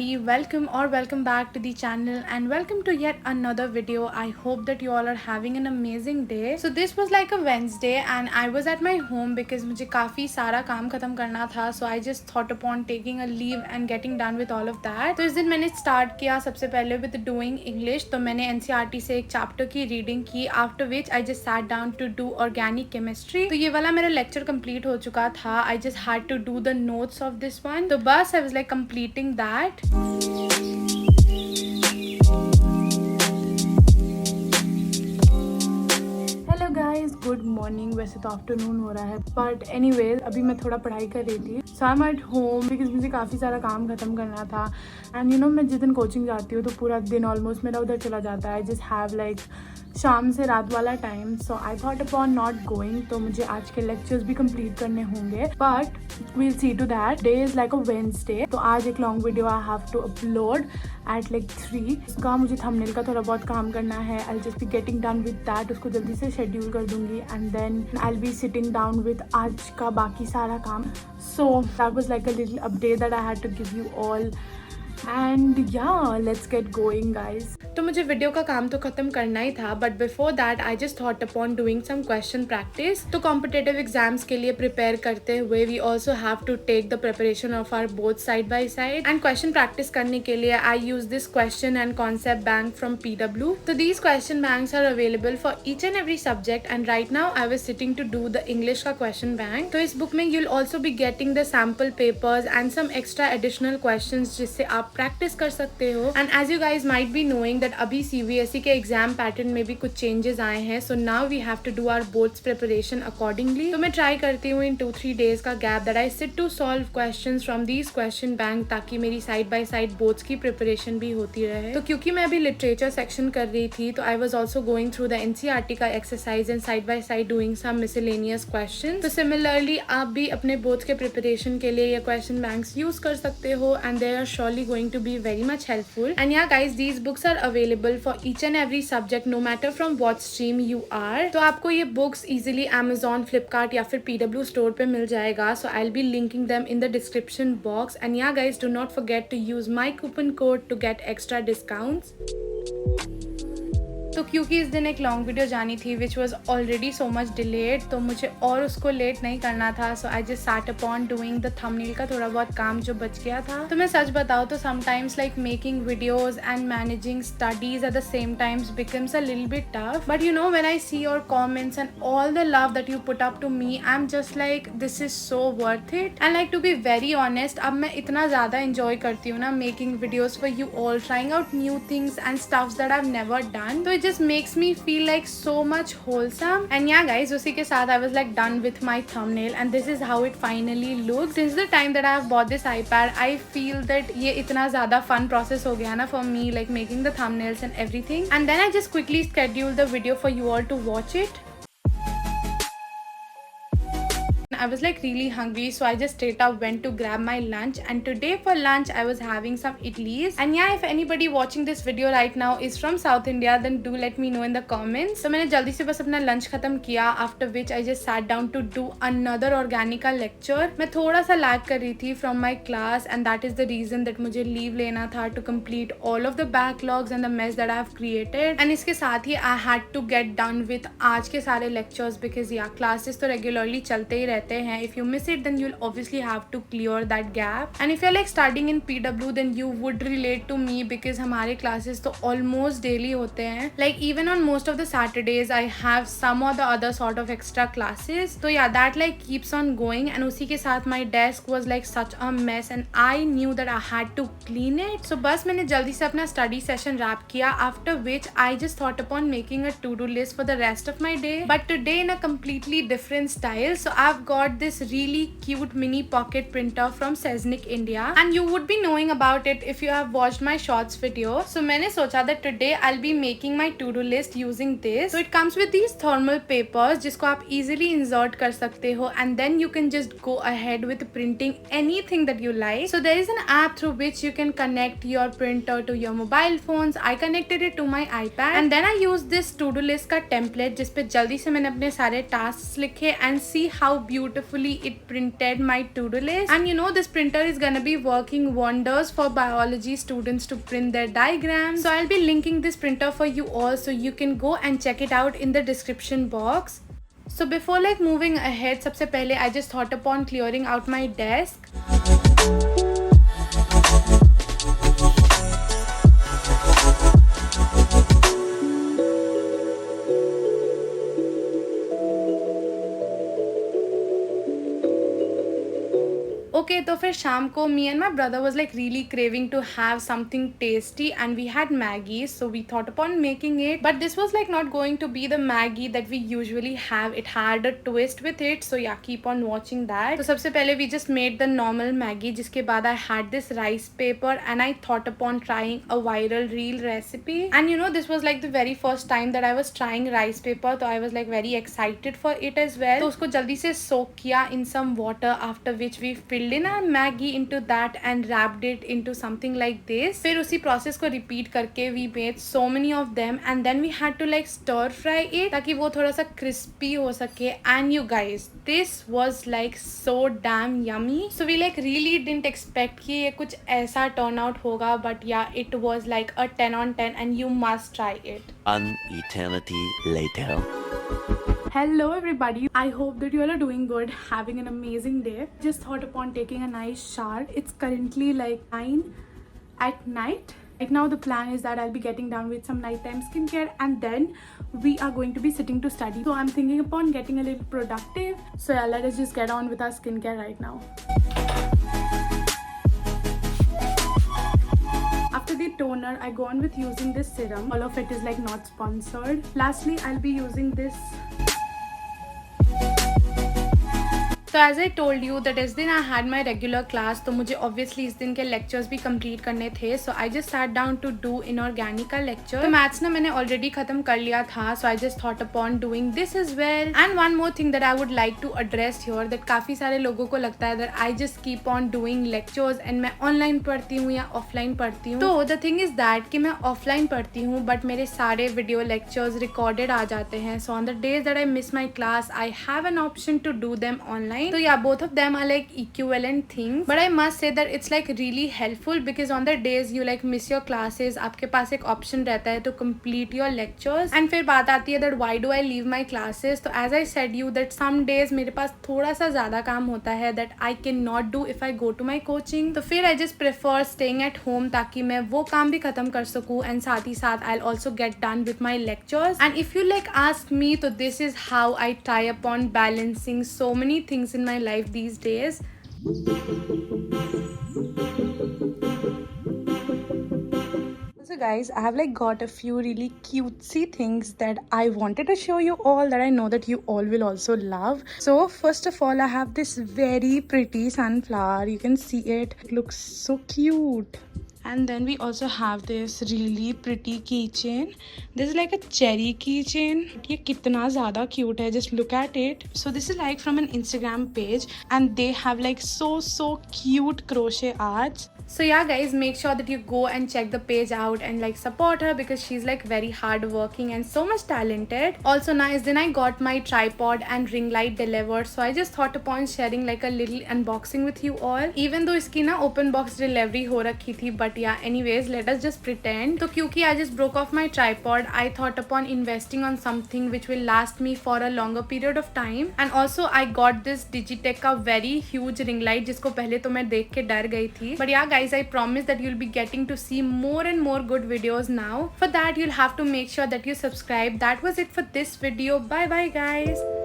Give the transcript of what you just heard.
everybody, welcome back to the channel and welcome to yet another video. I hope that you all are having an amazing day. So this was like a Wednesday and I was at my home because मुझे काफ़ी सारा काम ख़त्म करना था. So I just thought upon taking a leave and getting done with all of that. तो इस दिन मैंने start किया सबसे पहले with doing English. तो मैंने NCERT से एक chapter की reading की, after which I just sat down to do organic chemistry. तो ये वाला मेरा lecture complete हो चुका था. I just had to do the notes of this one. तो बस I was like completing that. Hello guys, good morning. वैसे तो आफ्टरनून हो रहा है बट एनीवेज अभी मैं थोड़ा पढ़ाई कर रही थी. So I am at home because मुझे काफ़ी सारा काम ख़त्म करना था. एंड मैं जिस दिन कोचिंग जाती हूँ तो पूरा दिन ऑलमोस्ट मेरा उधर चला जाता है. आई जस्ट हैव लाइक शाम से रात वाला time. So I thought upon not going. तो मुझे आज के लेक्चर्स भी कंप्लीट करने होंगे but we'll see to that. Day is like a Wednesday. तो आज एक long video I have to upload at like 3. उसका मुझे थंबनेल का थोड़ा बहुत काम करना है. I just be getting done with that. उसको जल्दी से शेड्यूल कर दूंगी and then I be sitting down with आज का बाकी सारा काम. So that was like a little update that I had to give you all. And yeah let's get going guys. तो मुझे वीडियो का काम तो खत्म करना ही था but before that I just thought upon doing some question practice. तो कॉम्पिटेटिव एग्जाम्स के लिए प्रिपेयर करते हुए we also have to take the preparation of our both side by side. And question practice करने के लिए I use this question and concept bank from PW. तो these question banks are available for each and every subject and right now I was sitting to do the English का question bank. तो इस book में you'll also be getting the sample papers and some extra additional question जिससे आप practice कर सकते हो. And as you guys might be knowing that अभी CBSE के एग्जाम पैटर्न में भी कुछ चेंजेस आए हैं. So now we have to do our boards preparation accordingly. तो मैं ट्राई करती हूँ इन 2-3 डेज का gap that I sit to solve questions from these question bank ताकि मेरी साइड बाय साइड बोर्ड्स की प्रिपरेशन भी होती रहे. तो क्योंकि मैं अभी लिटरेचर सेक्शन कर रही थी तो I was also going through the NCERT का exercise and side by side doing some miscellaneous question. तो सिमिलरली आप भी अपने बोर्ड्स के प्रिपरेशन के लिए ये क्वेश्चन बैंक्स यूज कर सकते हो and they are surely going to be very much helpful. And yeah guys, these books are available for each and every subject no matter from what stream you are. तो आपको ये books easily Amazon, Flipkart या फिर PW store पे मिल जाएगा. So I'll be linking them in the description box. And yeah guys, do not forget to use my coupon code to get extra discounts. तो क्योंकि इस दिन एक लॉन्ग वीडियो जानी थी which was already so much delayed तो मुझे और उसको लेट नहीं करना था. So I just sat upon doing the thumbnail का थोड़ा बहुत काम जो बच गया था. तो मैं सच बताऊँ तो sometimes like making videos and managing studies at the same times becomes a little bit tough. But you know when I see your comments and all the love that you put up to me I am just like this is so worth it. And like to be very honest अब मैं इतना ज़्यादा enjoy करती हूँ ना making videos for you all, trying out new things and stuffs that I have never done. तो just makes me feel like so much wholesome. And yeah guys, उसी के साथ I was like done with my thumbnail and this is how it finally looks. Since the time that I have bought this iPad, I feel that ये इतना ज़्यादा fun process हो गया ना for me, like making the thumbnails and everything. And then I just quickly scheduled the video for you all to watch it. I was like really hungry so I just straight up went to grab my lunch and today for lunch I was having some idlis. And yeah, if anybody watching this video right now is from South India then do let me know in the comments. तो मैंने जल्दी से बस अपना lunch खत्म किया after which I just sat down to do another organic lecture. मैं थोड़ा सा लैग कर रही थी from my class and that is the reason that मुझे leave लेना था to complete all of the backlogs and the mess that I have created. And इसके साथ ही I had to get done with आज के सारे lectures because yeah classes तो regularly चलते ही रहते हैं. If you miss it then you'll obviously have to clear that gap. And if you're like studying in PW then you would relate to me because हमारे classes तो almost daily होते हैं. Like even on most of the Saturdays I have some or the other sort of extra classes. So yeah that like keeps on going and उसी के साथ my desk was like such a mess and I knew that I had to clean it. So बस मैंने जल्दी से अपना study session wrap किया after which I just thought upon making a to-do list for the rest of my day. But today in a completely different style. So I've got this really cute mini pocket printer from Seznik India and you would be knowing about it if you have watched my shorts video. So मैंने सोचा that today I'll be making my to-do list using this. So it comes with these thermal papers जिसको आप easily insert कर सकते हो and then you can just go ahead with printing anything that you like. So there is an app through which you can connect your printer to your mobile phones. I connected it to my iPad and then I used this to-do list का template जिस पे जल्दी से मैंने अपने सारे tasks लिखे and see how beautiful beautifully it printed my to-do list. And you know, this printer is gonna be working wonders for biology students to print their diagrams. So I'll be linking this printer for you all, so you can go and check it out in the description box. So before like moving ahead, सबसे पहले I just thought upon clearing out my desk. Okay तो फिर शाम को me and my brother was like really craving to have something tasty and we had Maggi, so we thought upon making it, but this was like not going to be the Maggi that we usually have. It had a twist with it, so yeah keep on watching that. तो सबसे पहले we just made the normal Maggi, जिसके बाद I had this rice paper and I thought upon trying a viral reel recipe. And you know this was like the very first time that I was trying rice paper, तो I was like very excited for it as well. तो उसको जल्दी से soak किया in some water, after which we filled in our Maggi into that and wrapped it into something like this. फिर उसी process को repeat करके we made so many of them and then we had to like stir fry it ताकि वो थोड़ा सा crispy हो सके. And you guys, this was like so damn yummy. So we like really didn't expect कि ये कुछ ऐसा turn out होगा, but yeah, it was like a 10 on 10 and you must try it. An eternity later. Hello everybody, I hope that you all are doing good, having an amazing day. Just thought upon taking a nice shower. It's currently like 9 at night. Right now the plan is that I'll be getting down with some nighttime skincare and then we are going to be sitting to study. So I'm thinking upon getting a little productive. So yeah, let us just get on with our skincare right now. After the toner, I go on with using this serum. All of it is like not sponsored. Lastly, I'll be using this. तो as I told you that इस दिन I had my regular class, तो मुझे obviously इस दिन के lectures भी complete करने थे. So I just sat down to do inorganic का लेक्चर. तो मैथ्स ना मैंने ऑलरेडी खत्म कर लिया था, so I just thought upon doing this as well. And one more thing that I would like to address here, that काफी सारे लोगों को लगता है that I just keep on doing lectures and मैं ऑनलाइन पढ़ती हूँ या ऑफलाइन पढ़ती हूँ. तो द थिंग इज दैट कि मैं ऑफलाइन पढ़ती हूँ बट मेरे सारे वीडियो लेक्चर्स रिकॉर्डेड आ जाते हैं. So on the days that I miss my class I have an option to do them online. तो yeah both of them are like equivalent things, but I must say that it's like really helpful because on the days you like miss your classes, आपके पास एक option रहता है to complete your lectures. and फिर बात आती है that why do I leave my classes. तो as I said you that some days मेरे पास थोड़ा सा ज़्यादा काम होता है that I cannot do if I go to my coaching. तो फिर I just prefer staying at home ताकि मैं वो काम भी ख़त्म कर सकूँ and साथ ही साथ I'll also get done with my lectures. and if you like ask me, तो this is how I try upon balancing so many things in my life these days. So guys, I have like got a few really cutesy things that I wanted to show you all, that I know that you all will also love. So first of all, I have this very pretty sunflower. You can see it. It looks so cute. And then we also have this really pretty keychain. This is like a cherry keychain. ये कितना ज़्यादा cute है. Just look at it. So this is like from an Instagram page and they have like so cute crochet arts. So yeah guys, make sure that you go and check the page out and like support her because she's like very hardworking and so much talented. Also nice, then I got my tripod and ring light delivered, so I just thought upon sharing like a little unboxing with you all. Even though इसकी ना open box delivery हो रखी थी, but yeah, anyways let us just pretend. तो क्योंकि I just broke off my tripod, I thought upon investing on something which will last me for a longer period of time. And also I got this Digitech का very huge ring light जिसको पहले तो मैं देख के डर गई थी. But yeah guys, I promise that you'll be getting to see more and more good videos now. For that you'll have to make sure that you subscribe. That was it for this video. Bye bye guys.